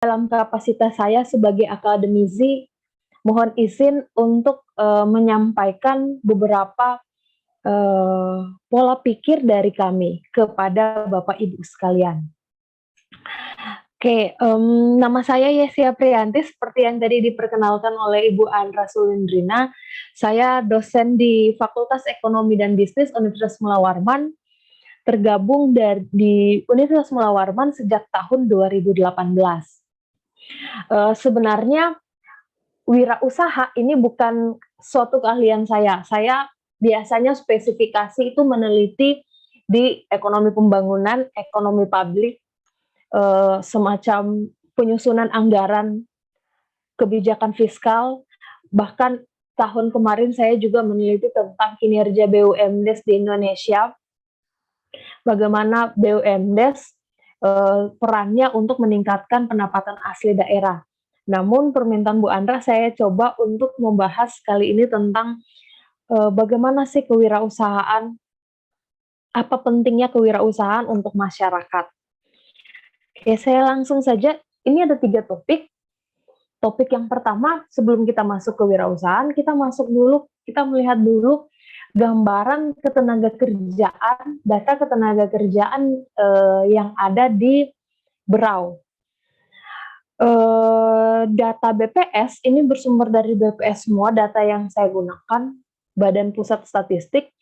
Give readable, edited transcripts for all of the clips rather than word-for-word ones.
dalam kapasitas saya sebagai akademisi, mohon izin untuk menyampaikan beberapa pola pikir dari kami kepada Bapak Ibu sekalian. Oke, nama saya Yesia Priyanti, seperti yang tadi diperkenalkan oleh Ibu Andra Sulindrina. Saya dosen di Fakultas Ekonomi dan Bisnis Universitas Mula Warman, tergabung di Universitas Mula Warman sejak tahun 2018. Sebenarnya wirausaha ini bukan suatu keahlian saya. Saya biasanya spesifikasi itu meneliti di ekonomi pembangunan, ekonomi publik, semacam penyusunan anggaran, kebijakan fiskal, bahkan tahun kemarin saya juga meneliti tentang kinerja BUMDes di Indonesia, bagaimana BUMDes perannya untuk meningkatkan pendapatan asli daerah. Namun permintaan Bu Andra, saya coba untuk membahas kali ini tentang bagaimana sih kewirausahaan, apa pentingnya kewirausahaan untuk masyarakat. Oke, saya langsung saja, ini ada 3 topik. Topik yang pertama, sebelum kita masuk ke wirausahaan, kita melihat dulu gambaran ketenagakerjaan, data ketenagakerjaan yang ada di Berau. Data BPS ini bersumber dari BPS semua, data yang saya gunakan, Badan Pusat Statistik,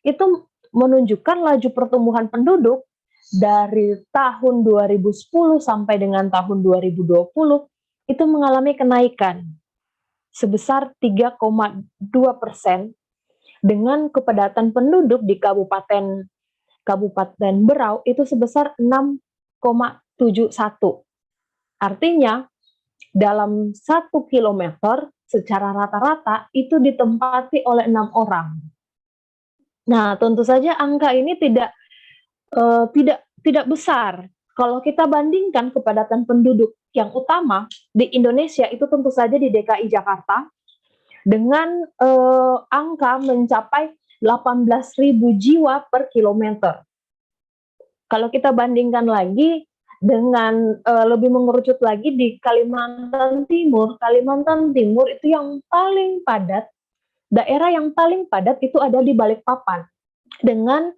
itu menunjukkan laju pertumbuhan penduduk dari tahun 2010 sampai dengan tahun 2020 itu mengalami kenaikan sebesar 3,2% dengan kepadatan penduduk di Kabupaten Berau itu sebesar 6,71. Artinya dalam 1 kilometer secara rata-rata itu ditempati oleh 6 orang. Nah, tentu saja angka ini tidak besar. Kalau kita bandingkan kepadatan penduduk yang utama di Indonesia itu tentu saja di DKI Jakarta dengan angka mencapai 18.000 jiwa per kilometer. Kalau kita bandingkan lagi dengan lebih mengerucut lagi di Kalimantan Timur itu yang paling padat, daerah yang paling padat itu ada di Balikpapan dengan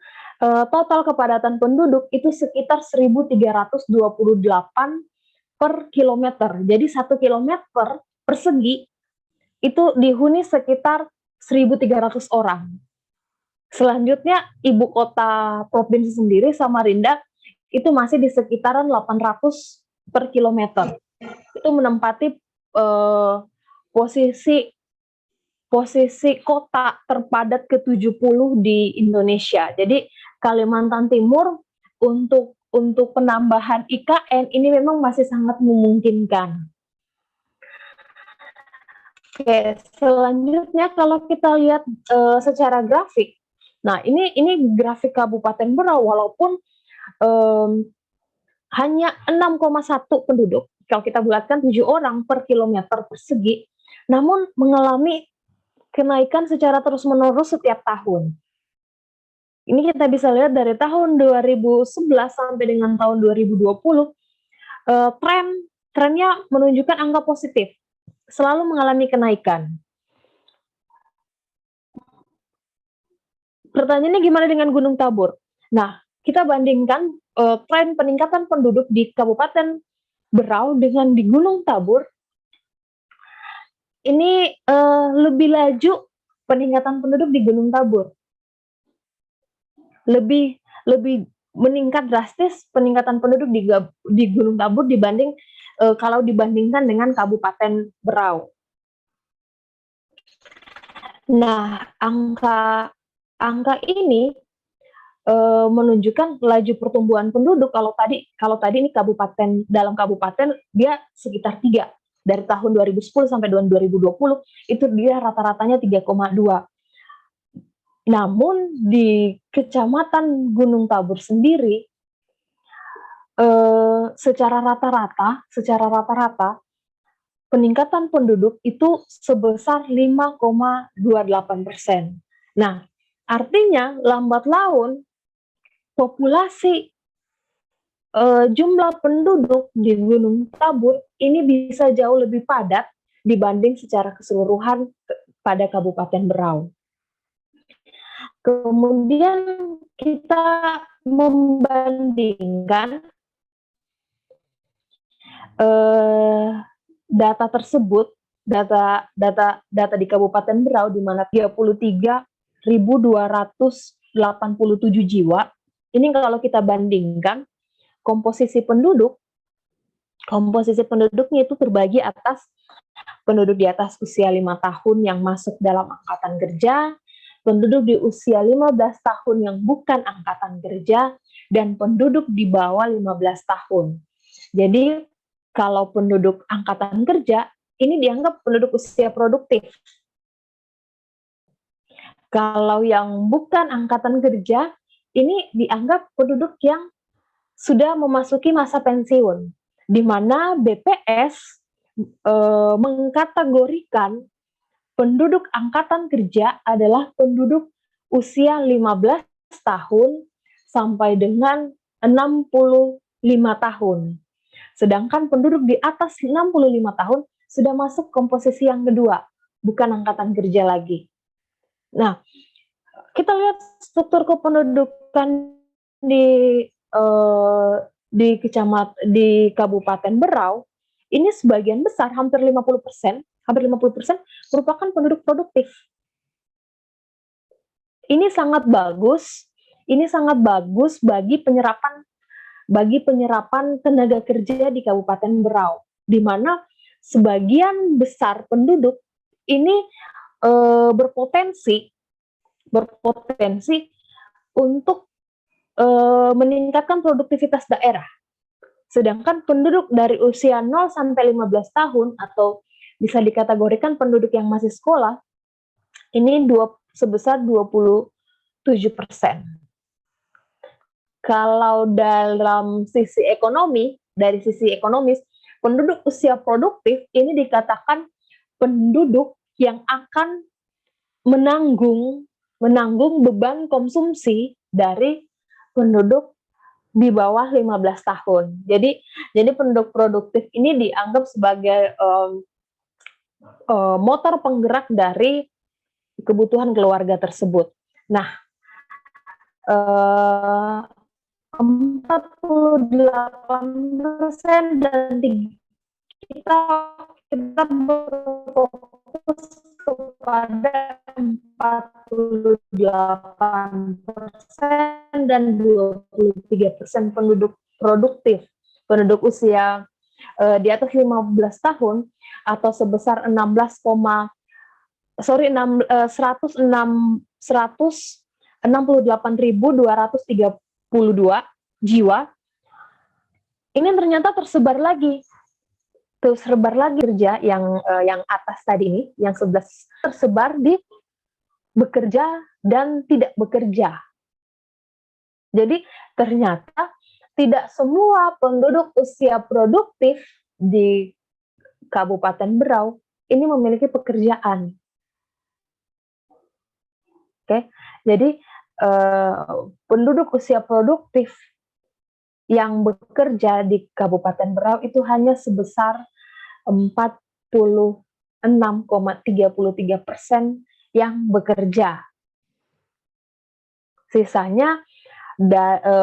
total kepadatan penduduk itu sekitar 1.328 per kilometer. Jadi 1 kilometer persegi itu dihuni sekitar 1.300 orang. Selanjutnya ibu kota provinsi sendiri, Samarinda, itu masih di sekitaran 800 per kilometer. Itu menempati posisi kota terpadat ke-70 di Indonesia. Jadi Kalimantan Timur untuk penambahan IKN ini memang masih sangat memungkinkan. Oke, selanjutnya kalau kita lihat secara grafik, nah ini grafik Kabupaten Berau, walaupun hanya 6,1 penduduk, kalau kita bulatkan 7 orang per kilometer persegi, namun mengalami kenaikan secara terus-menerus setiap tahun. Ini kita bisa lihat dari tahun 2011 sampai dengan tahun 2020, trennya menunjukkan angka positif, selalu mengalami kenaikan. Pertanyaannya gimana dengan Gunung Tabur? Nah, kita bandingkan tren peningkatan penduduk di Kabupaten Berau dengan di Gunung Tabur, ini lebih laju peningkatan penduduk di Gunung Tabur. Lebih meningkat drastis peningkatan penduduk di Gunung Tabur dibanding kalau dibandingkan dengan Kabupaten Berau. Nah, angka ini menunjukkan laju pertumbuhan penduduk. Kalau tadi ini dalam kabupaten dia sekitar 3. Dari tahun 2010 sampai tahun 2020 itu dia rata-ratanya 3,2. Namun di Kecamatan Gunung Tabur sendiri secara rata-rata peningkatan penduduk itu sebesar 5,28%. Nah, artinya lambat laun populasi jumlah penduduk di Gunung Tabur ini bisa jauh lebih padat dibanding secara keseluruhan pada Kabupaten Berau. Kemudian kita membandingkan data tersebut, data di Kabupaten Berau di mana 33.287 jiwa. Ini kalau kita bandingkan komposisi penduduknya itu terbagi atas penduduk di atas usia 5 tahun yang masuk dalam angkatan kerja, penduduk di usia 15 tahun yang bukan angkatan kerja, dan penduduk di bawah 15 tahun. Jadi, kalau penduduk angkatan kerja, ini dianggap penduduk usia produktif. Kalau yang bukan angkatan kerja, ini dianggap penduduk yang sudah memasuki masa pensiun, di mana BPS mengkategorikan penduduk angkatan kerja adalah penduduk usia 15 tahun sampai dengan 65 tahun. Sedangkan penduduk di atas 65 tahun sudah masuk komposisi yang kedua, bukan angkatan kerja lagi. Nah, kita lihat struktur kependudukan di Kabupaten Berau, ini sebagian besar, hampir 50% merupakan penduduk produktif. Ini sangat bagus bagi penyerapan tenaga kerja di Kabupaten Berau, di mana sebagian besar penduduk ini berpotensi untuk meningkatkan produktivitas daerah. Sedangkan penduduk dari usia 0 sampai 15 tahun atau bisa dikategorikan penduduk yang masih sekolah, ini sebesar 27%. Kalau dari sisi ekonomis, penduduk usia produktif ini dikatakan penduduk yang akan menanggung beban konsumsi dari penduduk di bawah 15 tahun. Jadi penduduk produktif ini dianggap sebagai motor penggerak dari kebutuhan keluarga tersebut. Nah, 48% dan kita berfokus kepada 48% dan 23% penduduk produktif, penduduk usia di atas 15 tahun atau sebesar 168.232 jiwa. Ini ternyata tersebar lagi kerja yang atas tadi ini, yang 11 tersebar di bekerja dan tidak bekerja. Jadi ternyata tidak semua penduduk usia produktif di Kabupaten Berau ini memiliki pekerjaan. Oke, jadi penduduk usia produktif yang bekerja di Kabupaten Berau itu hanya sebesar 46,33% yang bekerja. Sisanya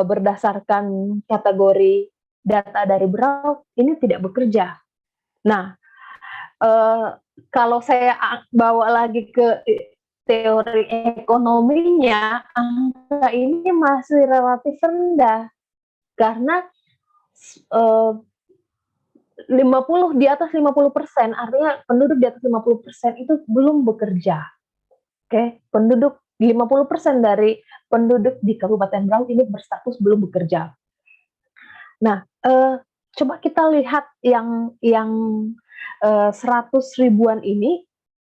berdasarkan kategori data dari Berau ini tidak bekerja. Nah, kalau saya bawa lagi ke teori ekonominya, angka ini masih relatif rendah karena 50 di atas 50%, artinya penduduk di atas 50% itu belum bekerja. Oke, penduduk 50% dari penduduk di Kabupaten Berau ini berstatus belum bekerja. Nah, coba kita lihat yang 100 ribuan ini,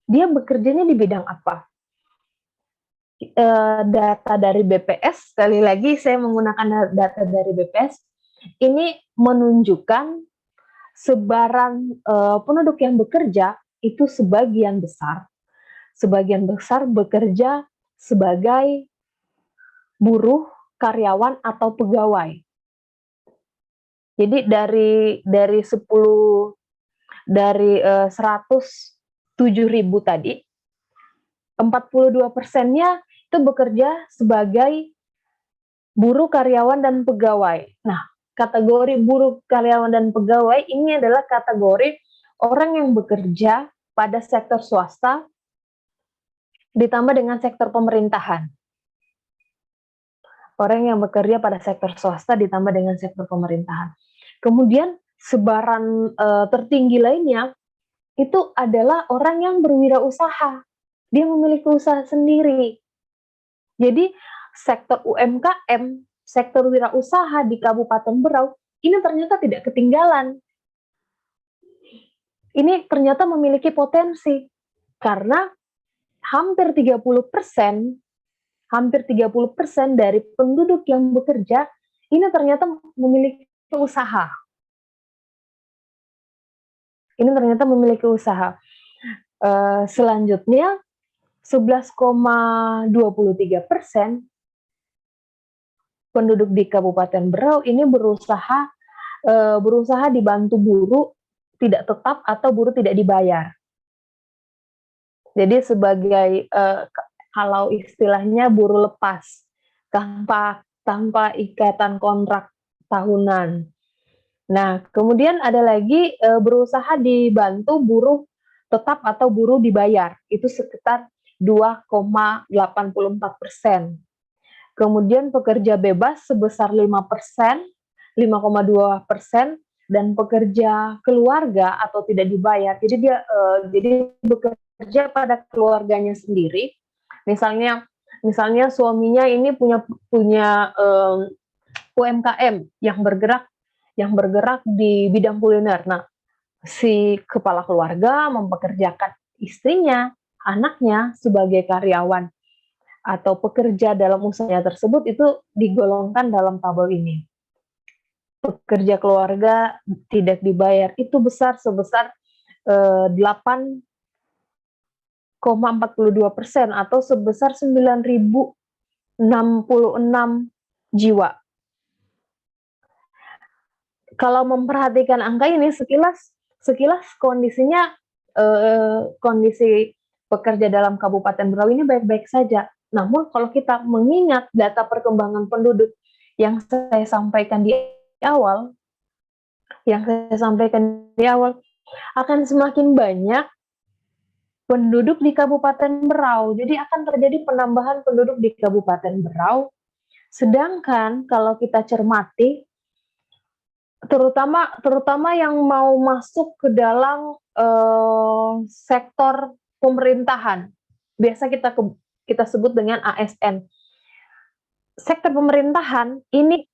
dia bekerjanya di bidang apa? Data dari BPS, sekali lagi saya menggunakan data dari BPS, ini menunjukkan sebaran penduduk yang bekerja itu sebagian besar bekerja sebagai buruh, karyawan, atau pegawai. Jadi dari 10 dari 107.000 tadi, 42%-nya itu bekerja sebagai buruh, karyawan, dan pegawai. Nah, kategori buruh, karyawan, dan pegawai ini adalah kategori orang yang bekerja pada sektor swasta ditambah dengan sektor pemerintahan. Orang yang bekerja pada sektor swasta ditambah dengan sektor pemerintahan. Kemudian sebaran tertinggi lainnya itu adalah orang yang berwirausaha. Dia memiliki usaha sendiri. Jadi sektor UMKM, sektor wirausaha di Kabupaten Berau ini ternyata tidak ketinggalan. Ini ternyata memiliki potensi karena hampir 30% dari penduduk yang bekerja ini ternyata memiliki usaha. Ini ternyata memiliki usaha. Selanjutnya 11,23% penduduk di Kabupaten Berau ini berusaha dibantu buruh tidak tetap atau buruh tidak dibayar. Jadi sebagai kalau istilahnya buruh lepas tanpa ikatan kontrak tahunan. Nah, kemudian ada lagi berusaha dibantu buruh tetap atau buruh dibayar, itu sekitar 2,84%. Kemudian pekerja bebas sebesar 5%, 5,2%, dan pekerja keluarga atau tidak dibayar. Jadi dia bekerja pada keluarganya sendiri. Misalnya suaminya ini punya UMKM yang bergerak di bidang kuliner. Nah, si kepala keluarga mempekerjakan istrinya, anaknya sebagai karyawan atau pekerja dalam usahanya tersebut itu digolongkan dalam tabel ini. Pekerja keluarga tidak dibayar itu sebesar 8,42% atau sebesar 9.066 jiwa. Kalau memperhatikan angka ini sekilas kondisinya kondisi pekerja dalam Kabupaten Berau ini baik-baik saja. Namun kalau kita mengingat data perkembangan penduduk yang saya sampaikan di awal, akan semakin banyak penduduk di Kabupaten Berau. Jadi akan terjadi penambahan penduduk di Kabupaten Berau. Sedangkan kalau kita cermati, terutama yang mau masuk ke dalam sektor pemerintahan, biasa kita sebut dengan ASN. Sektor pemerintahan ini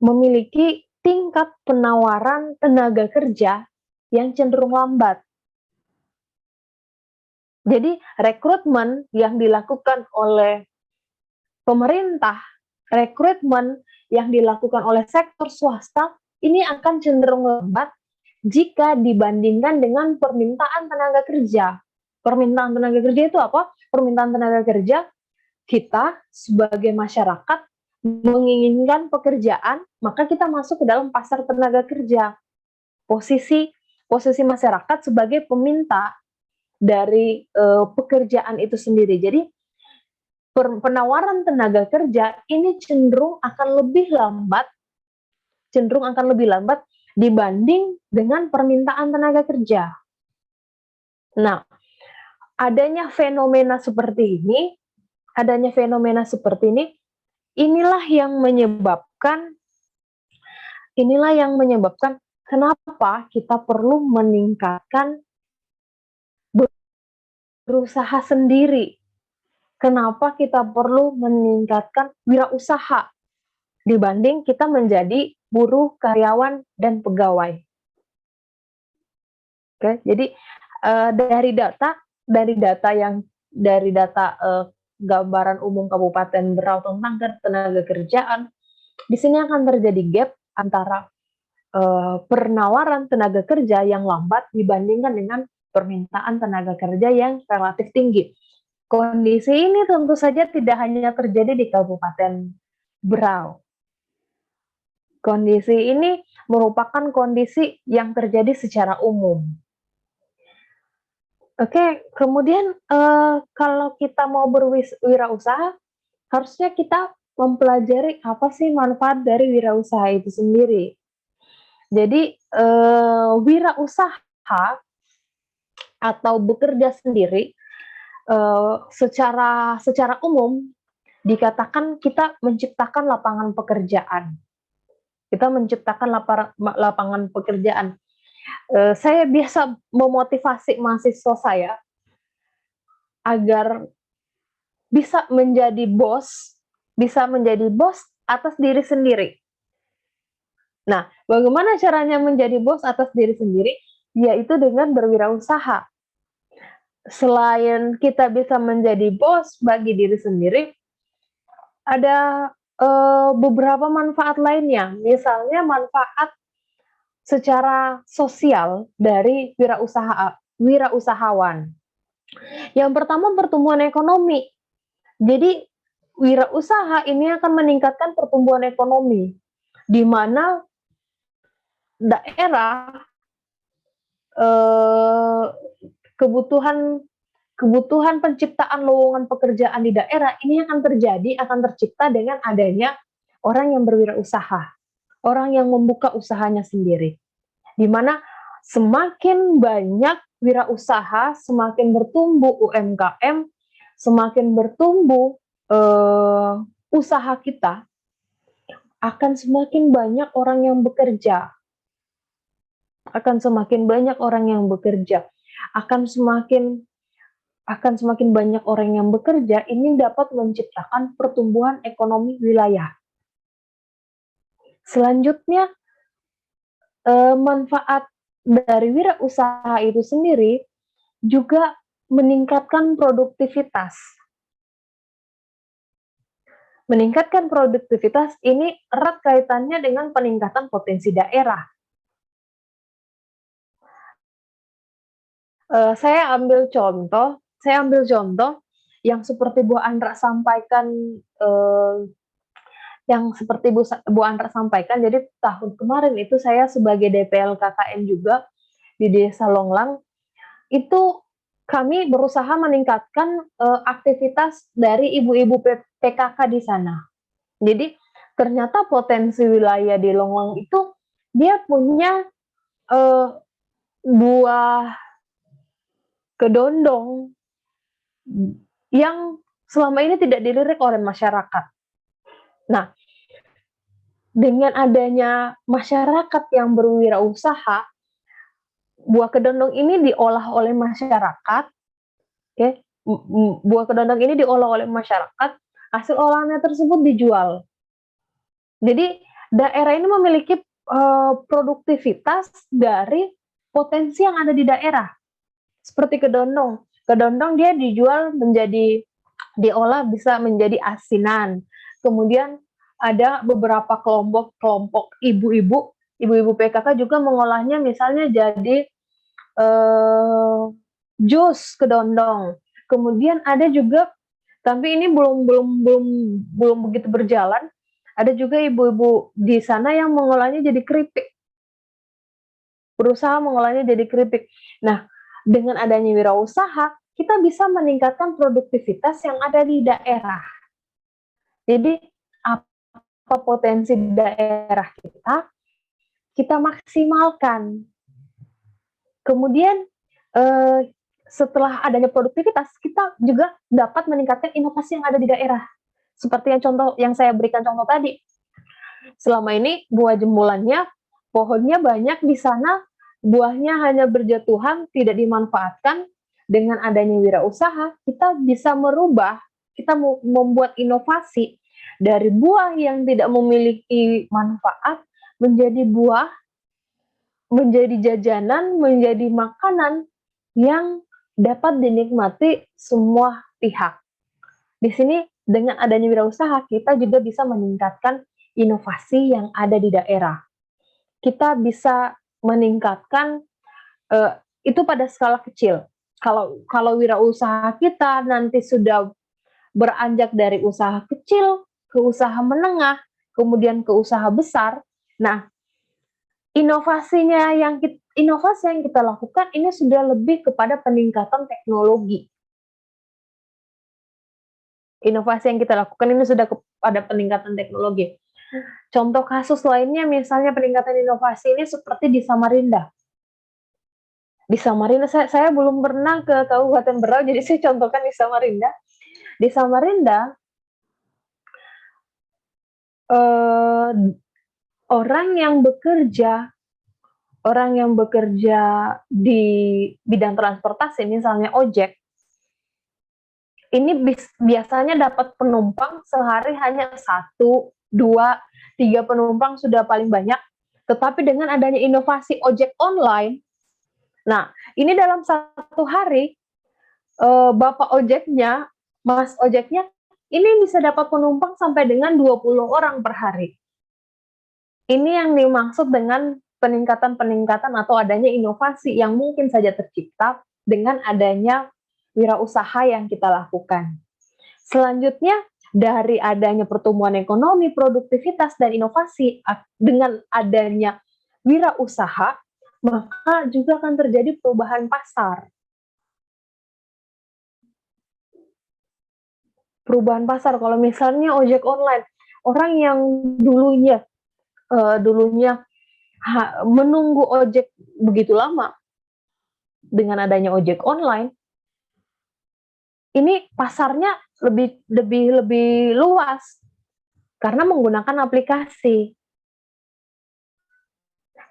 memiliki tingkat penawaran tenaga kerja yang cenderung lambat. Jadi rekrutmen yang dilakukan oleh pemerintah, rekrutmen yang dilakukan oleh sektor swasta ini akan cenderung lambat jika dibandingkan dengan permintaan tenaga kerja. Permintaan tenaga kerja itu apa? Permintaan tenaga kerja kita sebagai masyarakat menginginkan pekerjaan, maka kita masuk ke dalam pasar tenaga kerja. Posisi masyarakat sebagai peminta dari pekerjaan itu sendiri. Jadi penawaran tenaga kerja ini cenderung akan lebih lambat dibanding dengan permintaan tenaga kerja. Nah, adanya fenomena seperti ini, inilah yang menyebabkan kenapa kita perlu meningkatkan berusaha sendiri. Kenapa kita perlu meningkatkan wirausaha dibanding kita menjadi buruh, karyawan, dan pegawai. Oke, jadi dari data gambaran umum Kabupaten Berau tentang ketenaga kerjaan, di sini akan terjadi gap antara penawaran tenaga kerja yang lambat dibandingkan dengan permintaan tenaga kerja yang relatif tinggi. Kondisi ini tentu saja tidak hanya terjadi di Kabupaten Berau, Kondisi ini merupakan kondisi yang terjadi secara umum. Oke, kemudian, kalau kita mau wirausaha, harusnya kita mempelajari apa sih manfaat dari wirausaha itu sendiri. Jadi, wirausaha atau bekerja sendiri, secara secara umum dikatakan kita menciptakan lapangan pekerjaan. Kita menciptakan lapangan pekerjaan. Saya biasa memotivasi mahasiswa saya agar bisa menjadi bos atas diri sendiri. Nah, bagaimana caranya menjadi bos atas diri sendiri? Yaitu dengan berwirausaha. Selain kita bisa menjadi bos bagi diri sendiri, ada, beberapa manfaat lainnya. Misalnya manfaat secara sosial dari wirausahawan. Yang pertama pertumbuhan ekonomi. Jadi wirausaha ini akan meningkatkan pertumbuhan ekonomi, di mana daerah, eee, kebutuhan kebutuhan penciptaan lowongan pekerjaan di daerah ini akan tercipta dengan adanya orang yang berwirausaha, orang yang membuka usahanya sendiri. Di mana semakin banyak wirausaha, semakin bertumbuh UMKM, semakin bertumbuh, usaha kita, akan semakin banyak orang yang bekerja. Akan semakin banyak orang yang bekerja. Akan semakin banyak orang yang bekerja, ini dapat menciptakan pertumbuhan ekonomi wilayah. Selanjutnya, manfaat dari wirausaha itu sendiri juga meningkatkan produktivitas. Meningkatkan produktivitas ini erat kaitannya dengan peningkatan potensi daerah. Saya ambil contoh yang seperti Bu Andra sampaikan, jadi tahun kemarin itu saya sebagai DPL KKN juga di Desa Longlang, itu kami berusaha meningkatkan, aktivitas dari ibu-ibu PKK di sana. Jadi ternyata potensi wilayah di Longlang itu dia punya, buah kedondong yang selama ini tidak dilirik oleh masyarakat. Nah, dengan adanya masyarakat yang berwirausaha, buah kedondong ini diolah oleh masyarakat, oke, buah kedondong ini diolah oleh masyarakat, hasil olahannya tersebut dijual. Jadi daerah ini memiliki, produktivitas dari potensi yang ada di daerah. Seperti kedondong. Kedondong dia diolah bisa menjadi asinan. Kemudian ada beberapa kelompok ibu-ibu PKK juga mengolahnya misalnya jadi jus kedondong. Kemudian ada juga, tapi ini belum begitu berjalan. Ada juga ibu-ibu di sana yang mengolahnya jadi keripik. Berusaha mengolahnya jadi keripik. Nah, dengan adanya wirausaha, kita bisa meningkatkan produktivitas yang ada di daerah. Jadi, apa potensi daerah kita maksimalkan. Kemudian, setelah adanya produktivitas, kita juga dapat meningkatkan inovasi yang ada di daerah. Seperti yang saya berikan contoh tadi. Selama ini buah jembulannya, pohonnya banyak di sana, buahnya hanya berjatuhan, tidak dimanfaatkan. Dengan adanya wirausaha, kita bisa membuat inovasi dari buah yang tidak memiliki manfaat menjadi buah, menjadi jajanan, menjadi makanan yang dapat dinikmati semua pihak. Di sini dengan adanya wirausaha, kita juga bisa meningkatkan inovasi yang ada di daerah. Kita bisa meningkatkan, itu pada skala kecil. Kalau wirausaha kita nanti sudah beranjak dari usaha kecil ke usaha menengah, kemudian ke usaha besar, Nah, inovasi yang kita lakukan ini sudah lebih kepada peningkatan teknologi. Inovasi yang kita lakukan ini sudah kepada peningkatan teknologi. Contoh kasus lainnya misalnya peningkatan inovasi ini seperti di Samarinda. Di Samarinda saya belum pernah ke Kabupaten Berau, jadi saya contohkan di Samarinda. Di Samarinda, orang yang bekerja di bidang transportasi, misalnya ojek, ini biasanya dapat penumpang sehari hanya 1, 2, 3 penumpang sudah paling banyak. Tetapi dengan adanya inovasi ojek online, nah ini dalam 1 hari, bapak ojeknya, mas ojeknya, ini bisa dapat penumpang sampai dengan 20 orang per hari. Ini yang dimaksud dengan peningkatan atau adanya inovasi yang mungkin saja tercipta dengan adanya wirausaha yang kita lakukan. Selanjutnya, dari adanya pertumbuhan ekonomi, produktivitas, dan inovasi dengan adanya wirausaha, maka juga akan terjadi perubahan pasar. Perubahan pasar, kalau misalnya ojek online, orang yang dulunya menunggu ojek begitu lama, dengan adanya ojek online, ini pasarnya lebih luas karena menggunakan aplikasi.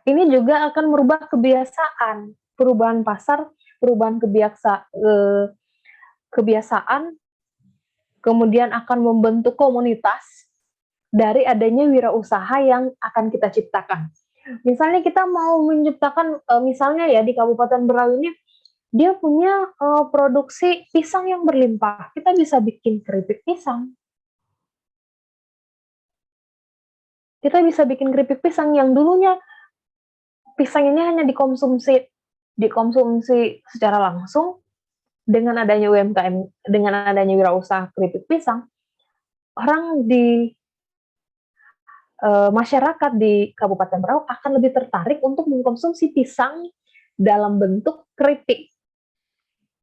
Ini juga akan merubah kebiasaan, perubahan pasar, perubahan kebiasaan, kemudian akan membentuk komunitas dari adanya wirausaha yang akan kita ciptakan. Misalnya kita mau menciptakan, misalnya ya di Kabupaten Berau ini, dia punya produksi pisang yang berlimpah, kita bisa bikin keripik pisang. Kita bisa bikin keripik pisang yang dulunya pisang ini hanya dikonsumsi secara langsung. Dengan adanya UMKM, dengan adanya wirausaha keripik pisang, orang di masyarakat di Kabupaten Berau akan lebih tertarik untuk mengkonsumsi pisang dalam bentuk keripik.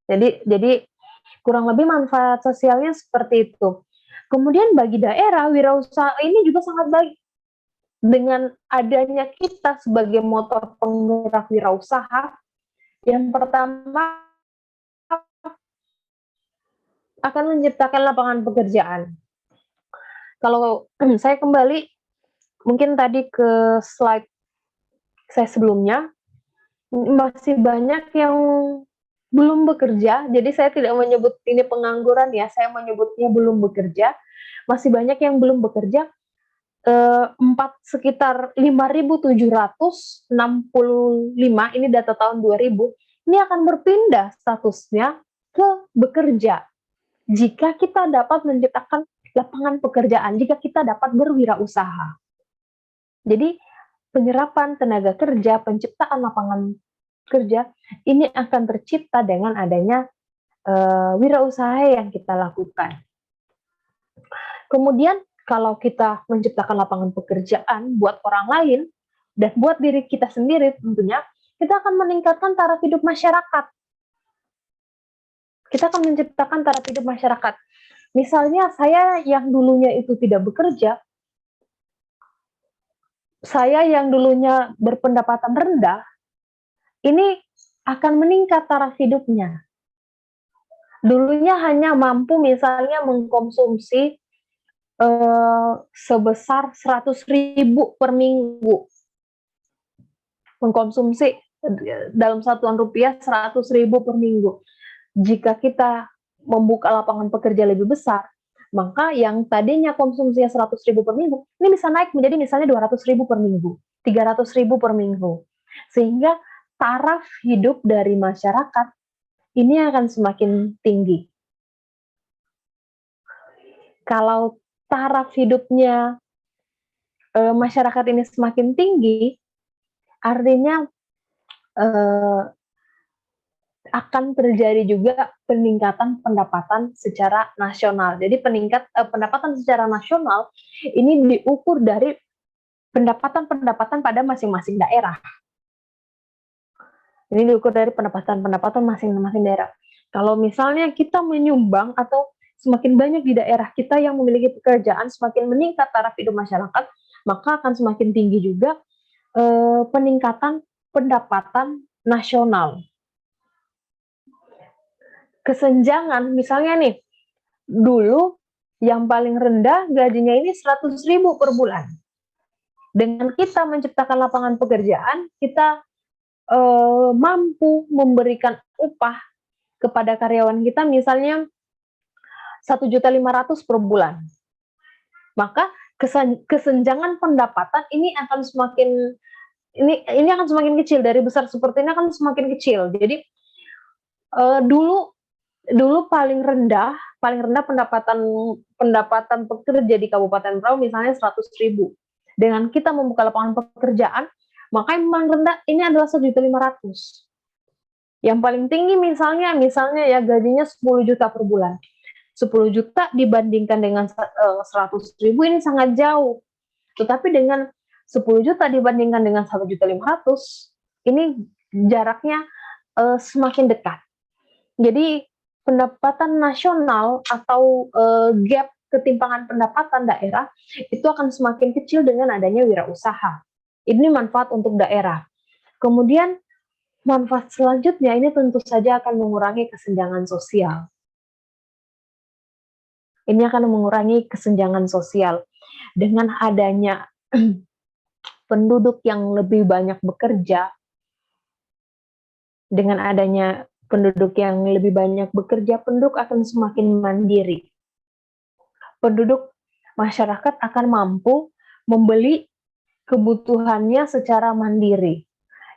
Jadi kurang lebih manfaat sosialnya seperti itu. Kemudian bagi daerah, wirausaha ini juga sangat baik. Dengan adanya kita sebagai motor penggerak wirausaha, yang pertama akan menciptakan lapangan pekerjaan. Kalau saya kembali mungkin tadi ke slide saya sebelumnya, masih banyak yang belum bekerja, jadi saya tidak menyebut ini pengangguran ya, saya menyebutnya belum bekerja. Masih banyak yang belum bekerja, sekitar 5.765, ini data tahun 2000, ini akan berpindah statusnya ke bekerja jika kita dapat menciptakan lapangan pekerjaan, jika kita dapat berwirausaha. Jadi penyerapan tenaga kerja, penciptaan lapangan kerja, ini akan tercipta dengan adanya wirausaha yang kita lakukan. Kemudian kalau kita menciptakan lapangan pekerjaan buat orang lain dan buat diri kita sendiri tentunya, kita akan meningkatkan taraf hidup masyarakat. Kita akan menciptakan taraf hidup masyarakat. Misalnya saya yang dulunya itu tidak bekerja, saya yang dulunya berpendapatan rendah, ini akan meningkat taraf hidupnya. Dulunya hanya mampu misalnya mengkonsumsi sebesar 100.000 per minggu. Mengkonsumsi dalam satuan rupiah 100.000 per minggu. Jika kita membuka lapangan pekerja lebih besar, maka yang tadinya konsumsinya 100.000 per minggu, ini bisa naik menjadi misalnya 200.000 per minggu, 300.000 per minggu. Sehingga taraf hidup dari masyarakat ini akan semakin tinggi. Kalau taraf hidupnya masyarakat ini semakin tinggi, artinya akan terjadi juga peningkatan pendapatan secara nasional. Jadi pendapatan secara nasional ini diukur dari pendapatan-pendapatan pada masing-masing daerah. Ini diukur dari pendapatan-pendapatan masing-masing daerah. Kalau misalnya kita menyumbang atau semakin banyak di daerah kita yang memiliki pekerjaan, semakin meningkat taraf hidup masyarakat, maka akan semakin tinggi juga peningkatan pendapatan nasional. Kesenjangan, misalnya nih, dulu yang paling rendah gajinya ini 100.000 per bulan. Dengan kita menciptakan lapangan pekerjaan, kita mampu memberikan upah kepada karyawan kita misalnya 1.500.000 per bulan. Maka kesenjangan pendapatan ini akan semakin kecil, dari besar seperti ini akan semakin kecil. Jadi dulu paling rendah pendapatan pekerja di Kabupaten Berau misalnya 100.000. Dengan kita membuka lapangan pekerjaan, maka yang paling rendah ini adalah 1.500.000. Yang paling tinggi misalnya ya gajinya 10 juta per bulan. 10 juta dibandingkan dengan 100.000 ini sangat jauh. Tetapi dengan 10 juta dibandingkan dengan 1.500.000, ini jaraknya semakin dekat. Jadi pendapatan nasional atau gap ketimpangan pendapatan daerah itu akan semakin kecil dengan adanya wirausaha. Ini manfaat untuk daerah. Kemudian manfaat selanjutnya ini tentu saja akan mengurangi kesenjangan sosial. Ini akan mengurangi kesenjangan sosial. Dengan adanya penduduk yang lebih banyak bekerja, penduduk akan semakin mandiri. Penduduk masyarakat akan mampu membeli kebutuhannya secara mandiri.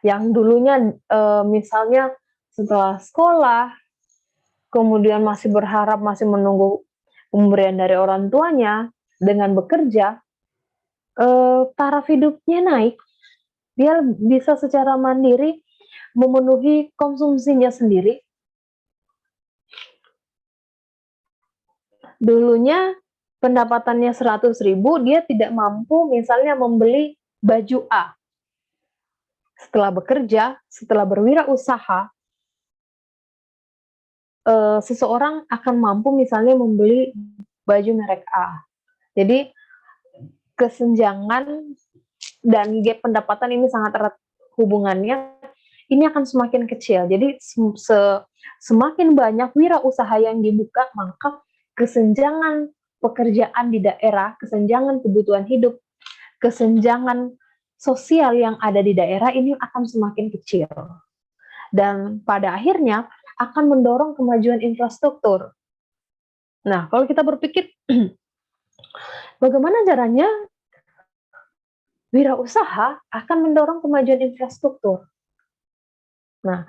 Yang dulunya misalnya setelah sekolah, kemudian masih menunggu pemberian dari orang tuanya, dengan bekerja, taraf hidupnya naik, dia bisa secara mandiri memenuhi konsumsinya sendiri. Dulunya pendapatannya 100.000, dia tidak mampu misalnya membeli baju A. Setelah bekerja, setelah berwirausaha, seseorang akan mampu misalnya membeli baju merek A. Jadi kesenjangan dan gap pendapatan ini sangat erat hubungannya, ini akan semakin kecil. Jadi semakin banyak wirausaha yang dibuka, maka kesenjangan pekerjaan di daerah, kesenjangan kebutuhan hidup, kesenjangan sosial yang ada di daerah ini akan semakin kecil. Dan pada akhirnya akan mendorong kemajuan infrastruktur. Nah, kalau kita berpikir bagaimana caranya wirausaha akan mendorong kemajuan infrastruktur. Nah,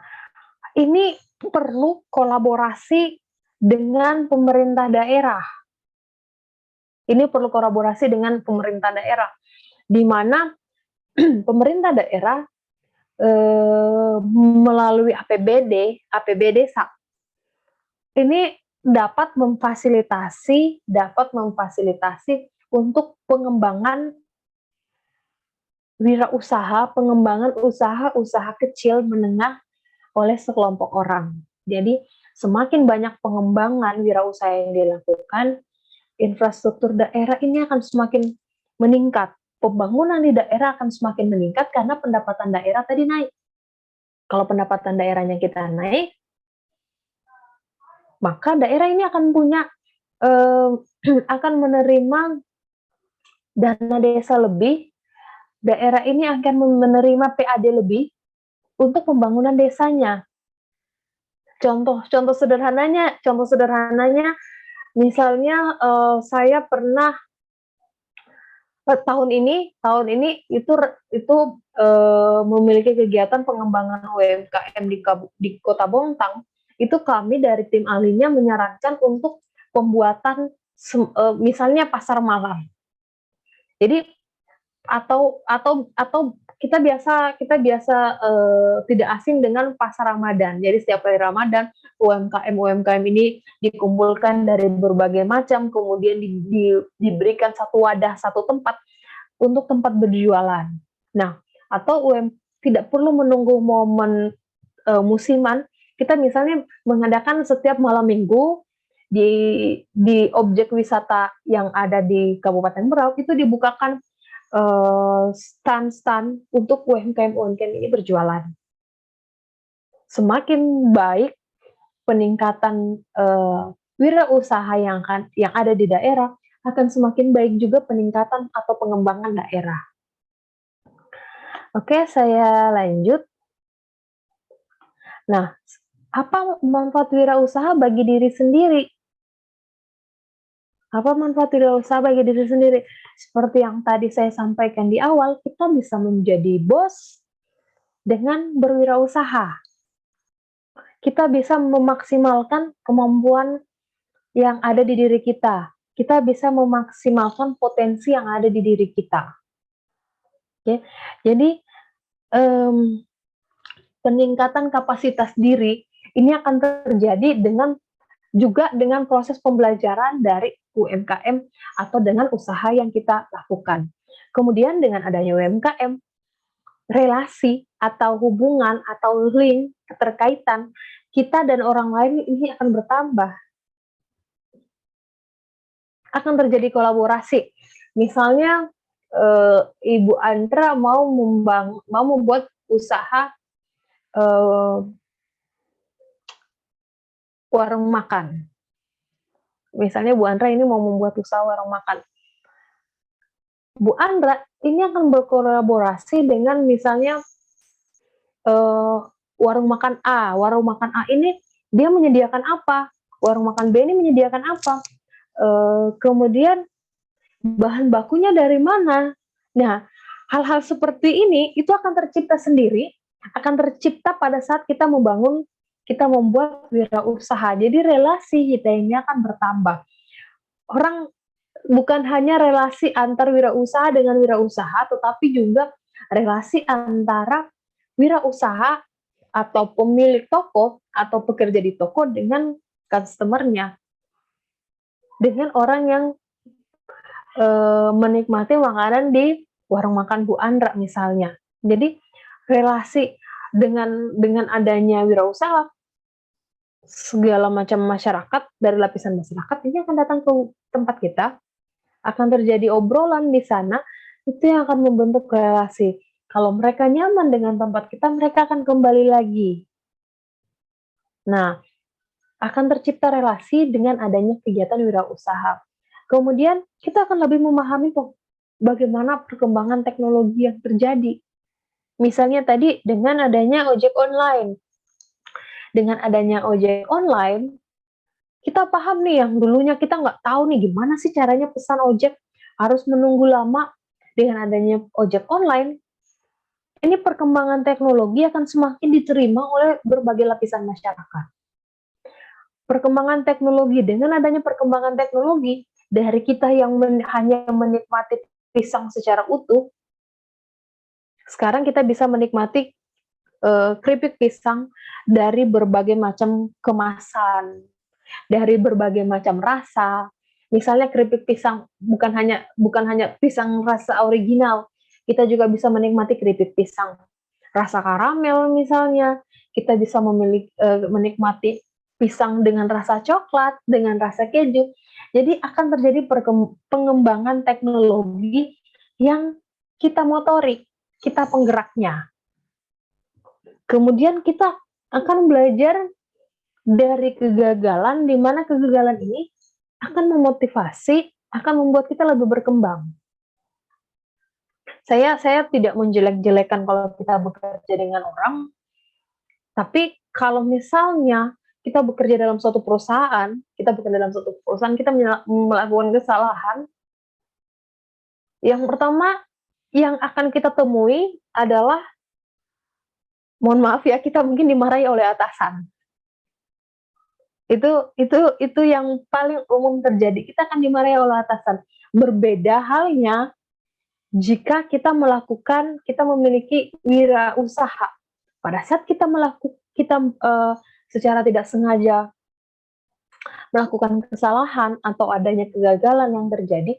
ini perlu kolaborasi dengan pemerintah daerah. Ini perlu kolaborasi dengan pemerintah daerah, di mana pemerintah daerah melalui APBD desa ini dapat memfasilitasi untuk pengembangan wirausaha, pengembangan usaha kecil menengah oleh sekelompok orang. Jadi semakin banyak pengembangan wirausaha yang dilakukan, infrastruktur daerah ini akan semakin meningkat. Pembangunan di daerah akan semakin meningkat karena pendapatan daerah tadi naik. Kalau pendapatan daerahnya kita naik, maka daerah ini akan akan menerima dana desa lebih, daerah ini akan menerima PAD lebih untuk pembangunan desanya. Contoh sederhananya, misalnya saya pernah tahun ini itu memiliki kegiatan pengembangan UMKM di Kota Bontang. Itu kami dari tim ahlinya menyarankan untuk pembuatan misalnya pasar malam. Jadi atau kita biasa tidak asing dengan pasar Ramadan. Jadi setiap hari Ramadan UMKM ini dikumpulkan dari berbagai macam, kemudian diberikan satu wadah, satu tempat untuk tempat berjualan. Nah, atau tidak perlu menunggu momen musiman, kita misalnya mengadakan setiap malam minggu di objek wisata yang ada di Kabupaten Berau itu dibukakan stand-stand untuk UMKM-UMKM ini berjualan. Semakin baik peningkatan wirausaha yang ada di daerah, akan semakin baik juga peningkatan atau pengembangan daerah. Oke, saya lanjut. Nah, apa manfaat wirausaha bagi diri sendiri? Apa manfaat wirausaha bagi diri sendiri? Seperti yang tadi saya sampaikan di awal, kita bisa menjadi bos dengan berwirausaha. Kita bisa memaksimalkan kemampuan yang ada di diri kita. Kita bisa memaksimalkan potensi yang ada di diri kita. Oke, jadi peningkatan kapasitas diri ini akan terjadi juga dengan proses pembelajaran dari UMKM atau dengan usaha yang kita lakukan. Kemudian dengan adanya UMKM, relasi atau hubungan atau link keterkaitan kita dan orang lain ini akan bertambah. Akan terjadi kolaborasi. Misalnya Ibu Andra mau membuat usaha warung makan. Misalnya Bu Andra ini mau membuat usaha warung makan. Bu Andra ini akan berkolaborasi dengan misalnya warung makan A. Warung makan A ini dia menyediakan apa? Warung makan B ini menyediakan apa? Kemudian bahan bakunya dari mana? Nah, hal-hal seperti ini itu akan tercipta sendiri, akan tercipta pada saat kita membuat wirausaha. Jadi relasi kita ini akan bertambah. Orang bukan hanya relasi antar wirausaha dengan wirausaha, tetapi juga relasi antara wirausaha atau pemilik toko atau pekerja di toko dengan customer-nya, dengan orang yang menikmati makanan di warung makan Bu Andra misalnya. Jadi relasi dengan adanya wirausaha, segala macam masyarakat dari lapisan masyarakat ini akan datang ke tempat kita, akan terjadi obrolan di sana, itu yang akan membentuk relasi. Kalau mereka nyaman dengan tempat kita, mereka akan kembali lagi. Nah, akan tercipta relasi dengan adanya kegiatan wirausaha. Kemudian kita akan lebih memahami bagaimana perkembangan teknologi yang terjadi. Misalnya tadi dengan adanya ojek online. Dengan adanya ojek online, kita paham nih yang dulunya kita nggak tahu nih gimana sih caranya pesan ojek, harus menunggu lama. Dengan adanya ojek online, ini perkembangan teknologi akan semakin diterima oleh berbagai lapisan masyarakat. Perkembangan teknologi, dengan adanya perkembangan teknologi, dari kita yang hanya menikmati pisang secara utuh, sekarang kita bisa menikmati keripik pisang dari berbagai macam kemasan, dari berbagai macam rasa. Misalnya keripik pisang bukan hanya pisang rasa original, kita juga bisa menikmati keripik pisang rasa karamel misalnya, kita bisa menikmati pisang dengan rasa coklat, dengan rasa keju. Jadi akan terjadi pengembangan teknologi yang kita motori, kita penggeraknya. Kemudian kita akan belajar dari kegagalan, di mana kegagalan ini akan memotivasi, akan membuat kita lebih berkembang. Saya tidak menjelek-jelekan kalau kita bekerja dengan orang, tapi kalau misalnya kita bekerja dalam suatu perusahaan, kita melakukan kesalahan, yang pertama yang akan kita temui adalah, mohon maaf ya, kita mungkin dimarahi oleh atasan. Itu yang paling umum terjadi, kita akan dimarahi oleh atasan. Berbeda halnya jika kita memiliki wirausaha. Pada saat kita secara tidak sengaja melakukan kesalahan atau adanya kegagalan yang terjadi,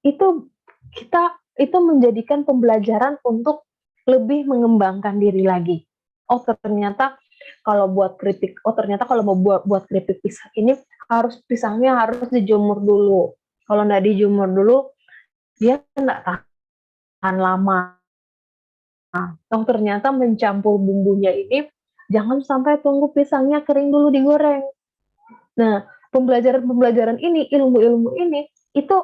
itu kita itu menjadikan pembelajaran untuk lebih mengembangkan diri lagi. Oh ternyata kalau buat keripik, oh ternyata kalau mau buat keripik pisang ini pisangnya harus dijemur dulu. Kalau nggak dijemur dulu, dia nggak tahan lama. Oh ternyata mencampur bumbunya ini jangan sampai tunggu pisangnya kering dulu digoreng. Nah, pembelajaran-pembelajaran ini, ilmu-ilmu ini, itu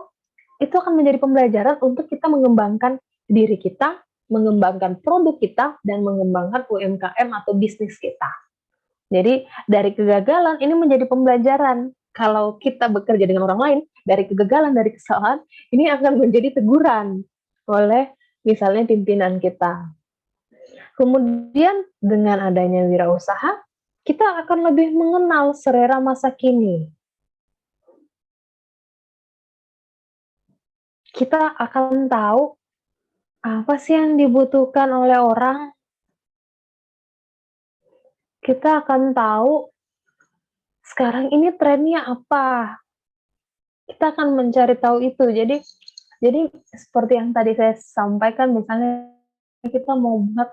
akan menjadi pembelajaran untuk kita mengembangkan diri kita, mengembangkan produk kita, dan mengembangkan UMKM atau bisnis kita. Jadi dari kegagalan ini menjadi pembelajaran. Kalau kita bekerja dengan orang lain, dari kegagalan, dari kesalahan, ini akan menjadi teguran oleh misalnya pimpinan kita. Kemudian dengan adanya wirausaha, kita akan lebih mengenal selera masa kini. Kita akan tahu apa sih yang dibutuhkan oleh orang. Kita akan tahu sekarang ini trennya apa. Kita akan mencari tahu itu. Jadi seperti yang tadi saya sampaikan, misalnya kita mau buat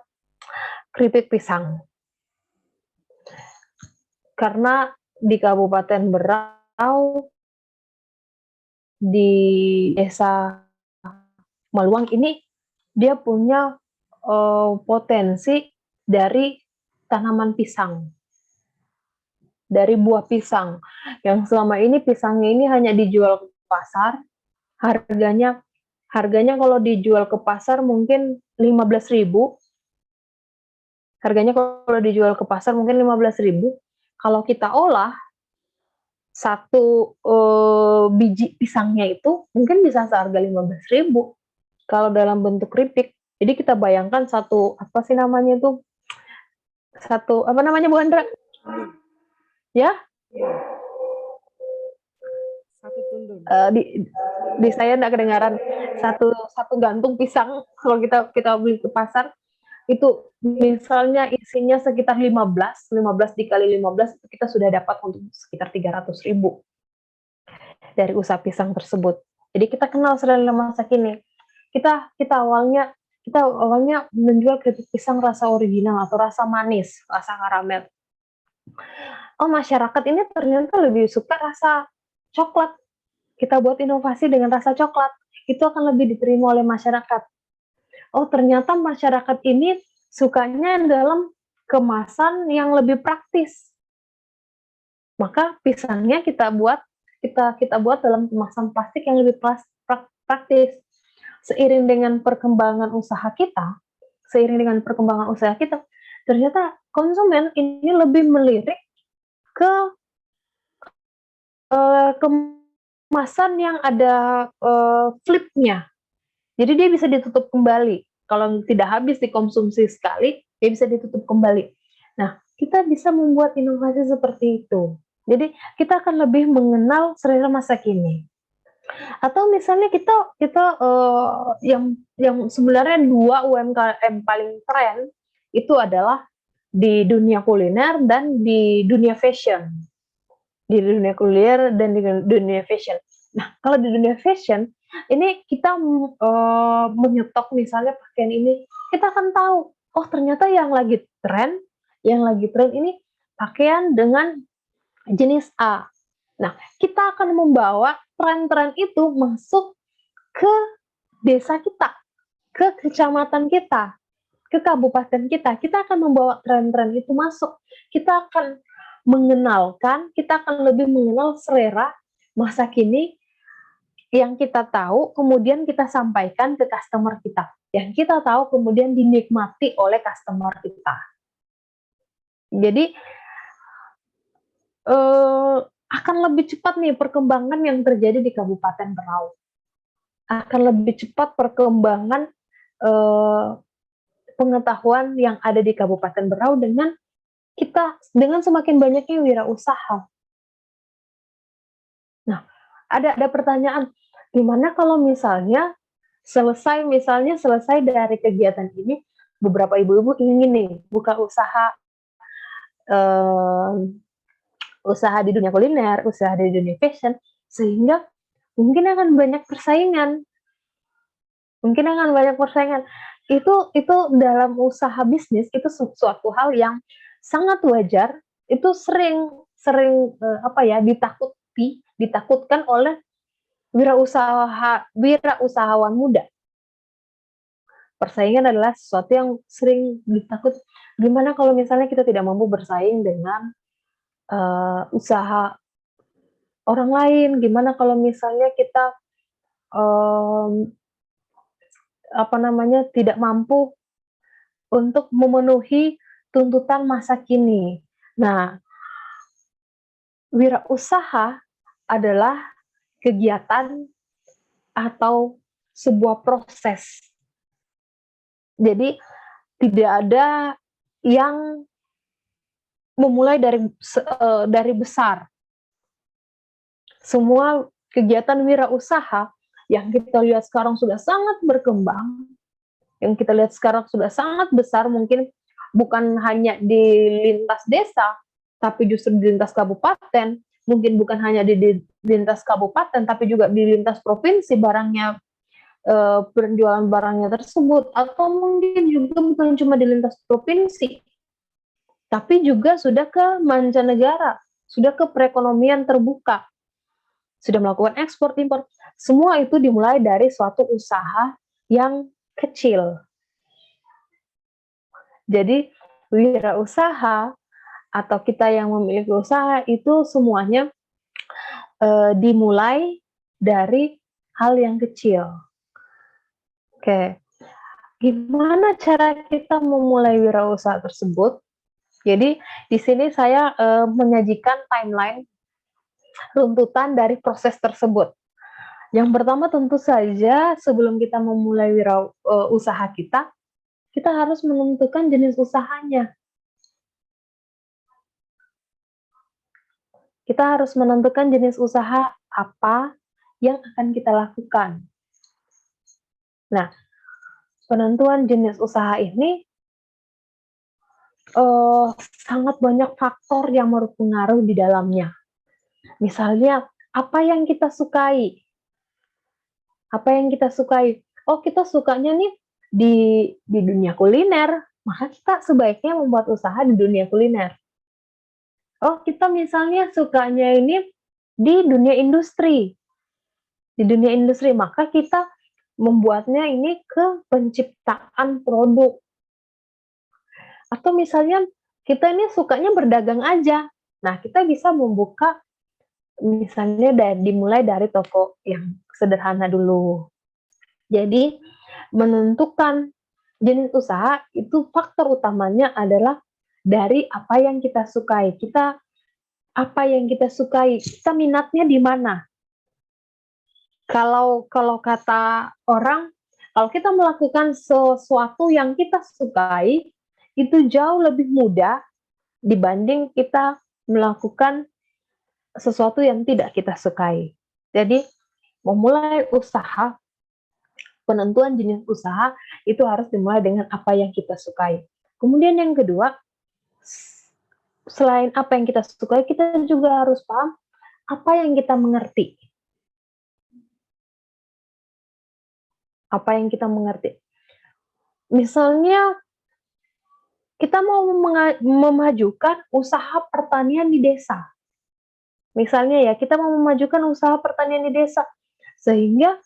keripik pisang. Karena di Kabupaten Berau, di Desa Maluang ini, dia punya potensi dari tanaman pisang, dari buah pisang. Yang selama ini pisangnya ini hanya dijual ke pasar, harganya harganya kalau dijual ke pasar mungkin 15.000. Harganya kalau dijual ke pasar mungkin 15.000. Kalau kita olah satu biji pisangnya itu mungkin bisa seharga 15.000 kalau dalam bentuk keripik. Jadi kita bayangkan satu apa sih namanya itu? Satu apa namanya Bu Andra? Ya? Satu tundun. Di saya enggak kedengaran. Satu gantung pisang kalau kita beli ke pasar itu misalnya isinya sekitar 15 dikali 15 itu kita sudah dapat untuk sekitar 300.000 dari usaha pisang tersebut. Jadi kita kenal selera masa kini. Kita awalnya menjual keripik pisang rasa original atau rasa manis, rasa karamel. Oh masyarakat ini ternyata lebih suka rasa coklat. Kita buat inovasi dengan rasa coklat. Itu akan lebih diterima oleh masyarakat. Oh ternyata masyarakat ini sukanya dalam kemasan yang lebih praktis. Maka pisangnya kita buat dalam kemasan plastik yang lebih praktis. Seiring dengan perkembangan usaha kita, ternyata konsumen ini lebih melirik ke kemasan yang ada flipnya. Jadi dia bisa ditutup kembali. Kalau tidak habis dikonsumsi sekali, dia bisa ditutup kembali. Nah, kita bisa membuat inovasi seperti itu. Jadi kita akan lebih mengenal selera masa kini. Atau misalnya yang sebenarnya 2 UMKM paling keren itu adalah di dunia kuliner dan di dunia fashion. Di dunia kuliner dan di dunia fashion. Nah, kalau di dunia fashion ini kita menyetok misalnya pakaian ini, kita akan tahu, oh ternyata yang lagi tren ini pakaian dengan jenis A. Nah, kita akan membawa tren-tren itu masuk ke desa kita, ke kecamatan kita, ke kabupaten kita. Kita akan membawa tren-tren itu masuk. Kita akan kita akan lebih mengenal selera masa kini yang kita tahu, kemudian kita sampaikan ke customer kita. Yang kita tahu kemudian dinikmati oleh customer kita. Jadi akan lebih cepat nih perkembangan yang terjadi di Kabupaten Berau. Akan lebih cepat perkembangan pengetahuan yang ada di Kabupaten Berau dengan semakin banyaknya wirausaha. Nah, ada pertanyaan, gimana kalau misalnya selesai dari kegiatan ini, beberapa ibu-ibu ingin nih buka usaha di dunia kuliner, usaha di dunia fashion, sehingga mungkin akan banyak persaingan. mungkin dengan banyak persaingan. Itu dalam usaha bisnis itu sesuatu hal yang sangat wajar, itu sering sering, apa ya, ditakutkan oleh wirausahawan muda. Persaingan adalah sesuatu yang sering gimana kalau misalnya kita tidak mampu bersaing dengan, usaha orang lain, gimana kalau misalnya kita, mmm, apa namanya, tidak mampu untuk memenuhi tuntutan masa kini. Nah, wirausaha adalah kegiatan atau sebuah proses. Jadi tidak ada yang memulai dari besar. Semua kegiatan wirausaha yang kita lihat sekarang sudah sangat berkembang, yang kita lihat sekarang sudah sangat besar, mungkin bukan hanya di lintas desa, tapi justru di lintas kabupaten, mungkin bukan hanya di lintas kabupaten, tapi juga di lintas provinsi barangnya, penjualan barangnya tersebut, atau mungkin juga bukan cuma di lintas provinsi, tapi juga sudah ke mancanegara, sudah ke perekonomian terbuka, sudah melakukan ekspor impor. Semua itu dimulai dari suatu usaha yang kecil. Jadi wirausaha atau kita yang memiliki usaha itu semuanya, dimulai dari hal yang kecil. Oke, gimana cara kita memulai wirausaha tersebut? Jadi di sini saya, menyajikan timeline runtutan dari proses tersebut. Yang pertama tentu saja sebelum kita memulai usaha kita harus menentukan jenis usahanya. Kita harus menentukan jenis usaha apa yang akan kita lakukan. Nah, penentuan jenis usaha ini, sangat banyak faktor yang berpengaruh di dalamnya. Misalnya, apa yang kita sukai? Apa yang kita sukai? Oh, kita sukanya nih di dunia kuliner, maka kita sebaiknya membuat usaha di dunia kuliner. Oh, kita misalnya sukanya ini di dunia industri, maka kita membuatnya ini ke penciptaan produk. Atau misalnya kita ini sukanya berdagang aja, nah kita bisa membuka misalnya dimulai dari toko yang sederhana dulu. Jadi menentukan jenis usaha itu faktor utamanya adalah dari apa yang kita sukai. Apa yang kita sukai, kita minatnya di mana. Kalau kata orang, kalau kita melakukan sesuatu yang kita sukai, itu jauh lebih mudah dibanding kita melakukan sesuatu yang tidak kita sukai. Jadi, memulai usaha, penentuan jenis usaha itu harus dimulai dengan apa yang kita sukai. Kemudian yang kedua, selain apa yang kita sukai, kita juga harus paham apa yang kita mengerti. Apa yang kita mengerti. Misalnya, kita mau memajukan usaha pertanian di desa. Misalnya ya, kita mau memajukan usaha pertanian di desa, sehingga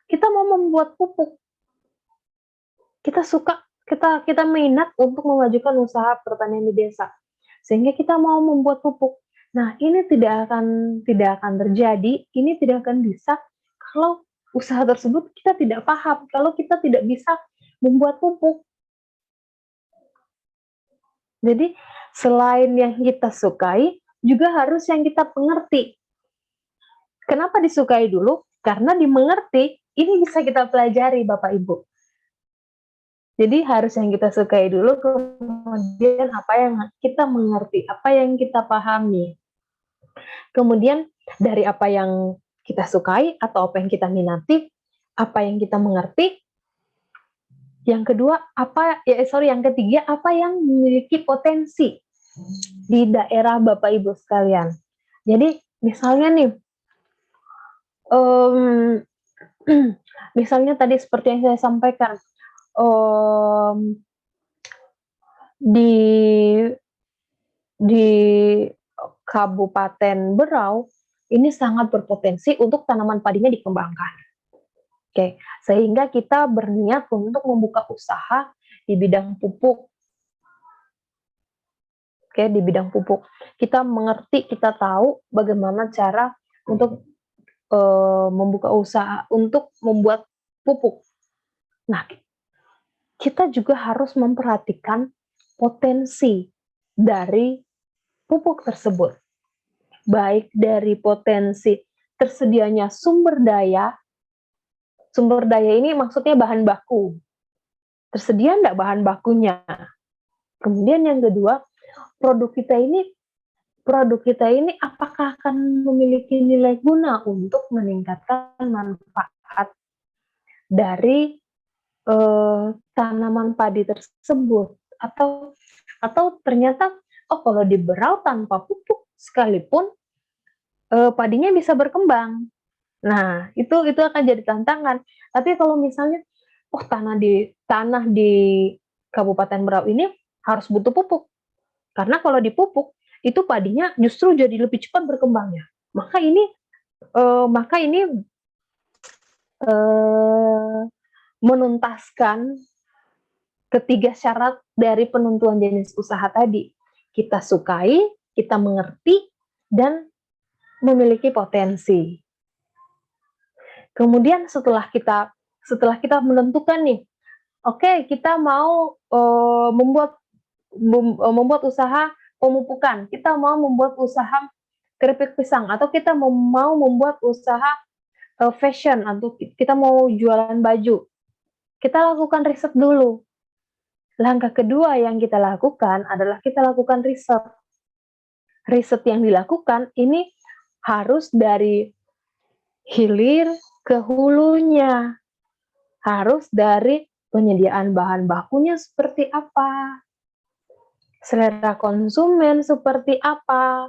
kita mau membuat pupuk. Kita minat untuk memajukan usaha pertanian di desa, sehingga kita mau membuat pupuk. Nah, ini tidak akan terjadi, ini tidak akan bisa kalau usaha tersebut kita tidak paham, kalau kita tidak bisa membuat pupuk. Jadi, selain yang kita sukai, juga harus yang kita mengerti. Kenapa disukai dulu? Karena dimengerti, ini bisa kita pelajari Bapak Ibu. Jadi harus yang kita sukai dulu, kemudian apa yang kita mengerti, apa yang kita pahami. Kemudian dari apa yang kita sukai atau apa yang kita minati, apa yang kita mengerti. Yang kedua, yang ketiga, apa yang memiliki potensi di daerah Bapak Ibu sekalian. Jadi misalnya nih, Misalnya tadi seperti yang saya sampaikan, mmm, di di Kabupaten Berau, ini sangat berpotensi untuk tanaman padinya dikembangkan. Oke, sehingga kita berniat untuk membuka usaha di bidang pupuk, oke, di bidang pupuk. Kita mengerti, kita tahu bagaimana cara untuk, membuka usaha untuk membuat pupuk. Nah, kita juga harus memperhatikan potensi dari pupuk tersebut, baik dari potensi tersedianya sumber daya ini maksudnya bahan baku, tersedia nggak bahan bakunya. Kemudian yang kedua, produk kita ini produk kita ini apakah akan memiliki nilai guna untuk meningkatkan manfaat dari, tanaman padi tersebut, atau ternyata, oh kalau di Berau tanpa pupuk sekalipun, padinya bisa berkembang. Nah, itu akan jadi tantangan. Tapi kalau misalnya, oh tanah di Kabupaten Berau ini harus butuh pupuk, karena kalau dipupuk, itu padinya justru jadi lebih cepat berkembangnya. Maka ini, eee, menuntaskan ketiga syarat dari penentuan jenis usaha tadi. Kita sukai, kita mengerti, dan memiliki potensi. Kemudian setelah kita menentukan nih, oke kita mau, membuat usaha pemupukan, kita mau membuat usaha keripik pisang, atau kita mau membuat usaha, fashion, atau kita mau jualan baju. Kita lakukan riset dulu. Langkah kedua yang kita lakukan adalah kita lakukan riset. Riset yang dilakukan ini harus dari hilir ke hulunya, harus dari penyediaan bahan bakunya seperti apa, selera konsumen seperti apa,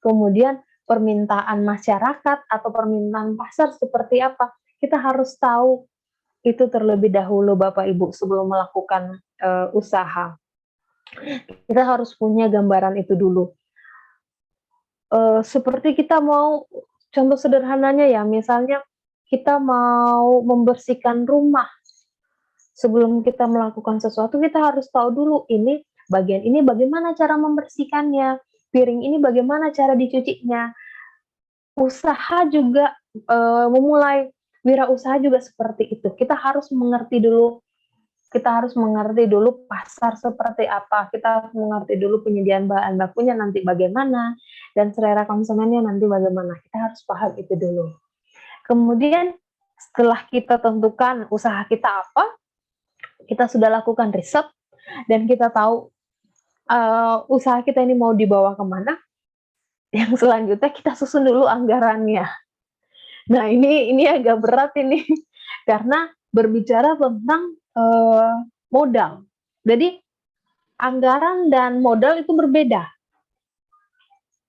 kemudian permintaan masyarakat atau permintaan pasar seperti apa. Kita harus tahu itu terlebih dahulu Bapak Ibu sebelum melakukan, usaha. Kita harus punya gambaran itu dulu. Seperti kita mau contoh sederhananya ya, misalnya kita mau membersihkan rumah. Sebelum kita melakukan sesuatu, kita harus tahu dulu bagian ini bagaimana cara membersihkannya, piring ini bagaimana cara dicucinya. Usaha juga, memulai wirausaha juga seperti itu. Kita harus mengerti dulu pasar seperti apa, kita harus mengerti dulu penyediaan bahan bakunya nanti bagaimana, dan selera konsumennya nanti bagaimana. Kita harus paham itu dulu. Kemudian setelah kita tentukan usaha kita apa, kita sudah lakukan riset, dan kita tahu, usaha kita ini mau dibawa kemana, yang selanjutnya kita susun dulu anggarannya. Nah ini agak berat ini, karena berbicara tentang, modal. Jadi anggaran dan modal itu berbeda.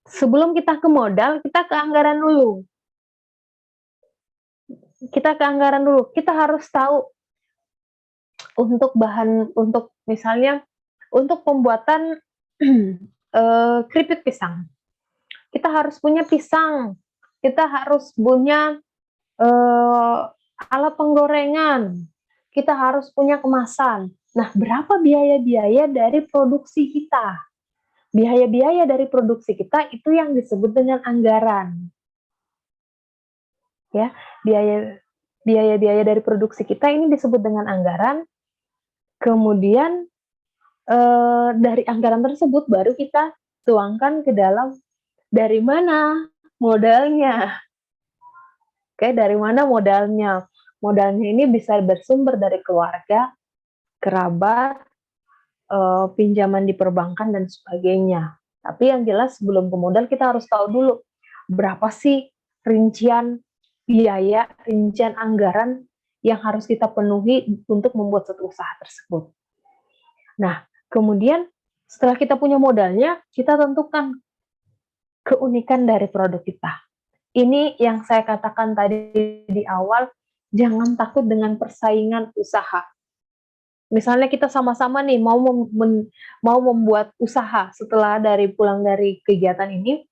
Sebelum kita ke modal, kita ke anggaran dulu. Kita harus tahu untuk misalnya untuk pembuatan, keripik pisang, kita harus punya pisang, kita harus punya, eee, alat penggorengan, kita harus punya kemasan. Nah, berapa biaya-biaya dari produksi kita? Biaya-biaya dari produksi kita itu yang disebut dengan anggaran, ya. Biaya biaya-biaya dari produksi kita ini disebut dengan anggaran, kemudian, dari anggaran tersebut baru kita tuangkan ke dalam dari mana modalnya. Oke, dari mana modalnya? Modalnya ini bisa bersumber dari keluarga, kerabat, pinjaman di perbankan dan sebagainya. Tapi yang jelas sebelum ke modal kita harus tahu dulu, berapa sih rincian biaya, rincian anggaran yang harus kita penuhi untuk membuat suatu usaha tersebut. Nah, kemudian setelah kita punya modalnya, kita tentukan keunikan dari produk kita. Ini yang saya katakan tadi di awal, Jangan takut dengan persaingan usaha. Misalnya kita sama-sama nih mau membuat usaha setelah pulang dari kegiatan ini,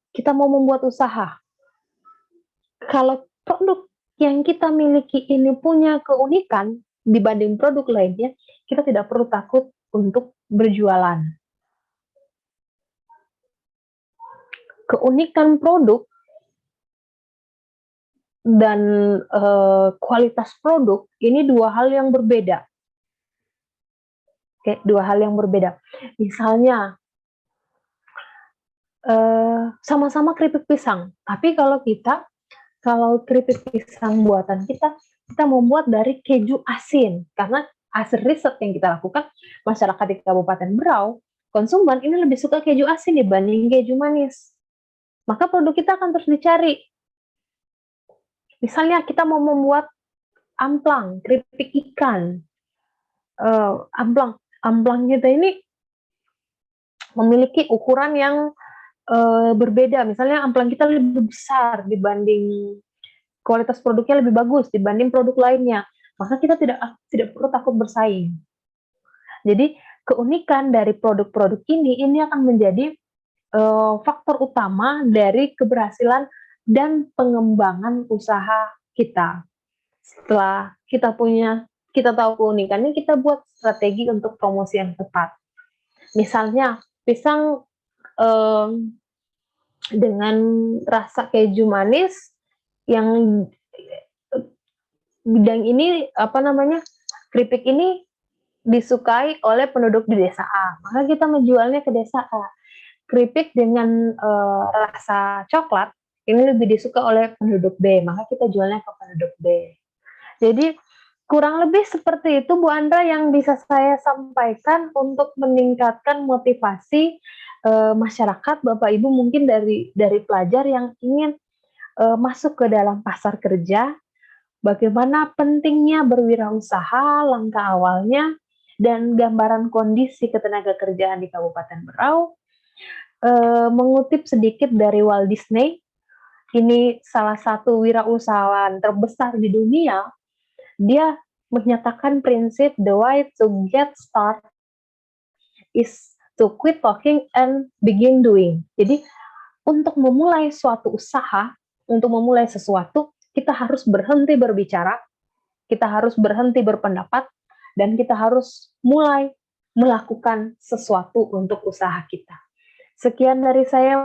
kita mau membuat usaha. Kalau produk yang kita miliki ini punya keunikan dibanding produk lainnya, kita tidak perlu takut untuk berjualan. Keunikan produk dan kualitas produk ini dua hal yang berbeda. Oke, dua hal yang berbeda. Misalnya, sama-sama keripik pisang, tapi kalau keripik pisang buatan kita membuat dari keju asin, karena hasil riset yang kita lakukan, masyarakat di Kabupaten Berau, konsumen ini lebih suka keju asin dibanding keju manis. Maka produk kita akan terus dicari. Misalnya kita mau membuat amplang, keripik ikan, amplang kita ini memiliki ukuran yang berbeda. Misalnya amplang kita lebih besar dibanding kualitas produknya lebih bagus dibanding produk lainnya, maka kita tidak perlu takut bersaing. Jadi keunikan dari produk-produk ini akan menjadi faktor utama dari keberhasilan dan pengembangan usaha kita. Setelah kita tahu keunikannya, kita buat strategi untuk promosi yang tepat. Misalnya pisang dengan rasa keju manis yang bidang ini keripik ini disukai oleh penduduk di desa A, maka kita menjualnya ke desa A. Keripik dengan rasa coklat ini lebih disuka oleh penduduk B, maka kita jualnya ke penduduk B. Jadi kurang lebih seperti itu Bu Andra yang bisa saya sampaikan untuk meningkatkan motivasi masyarakat, Bapak Ibu mungkin dari pelajar yang ingin masuk ke dalam pasar kerja, bagaimana pentingnya berwirausaha, langkah awalnya, dan gambaran kondisi ketenagakerjaan di Kabupaten Berau. Mengutip sedikit dari Walt Disney, ini salah satu wirausahawan terbesar di dunia, dia menyatakan prinsip the way to get start is to quit talking and begin doing. Jadi untuk memulai suatu usaha, untuk memulai sesuatu, kita harus berhenti berbicara, kita harus berhenti berpendapat, dan kita harus mulai melakukan sesuatu untuk usaha kita. Sekian dari saya.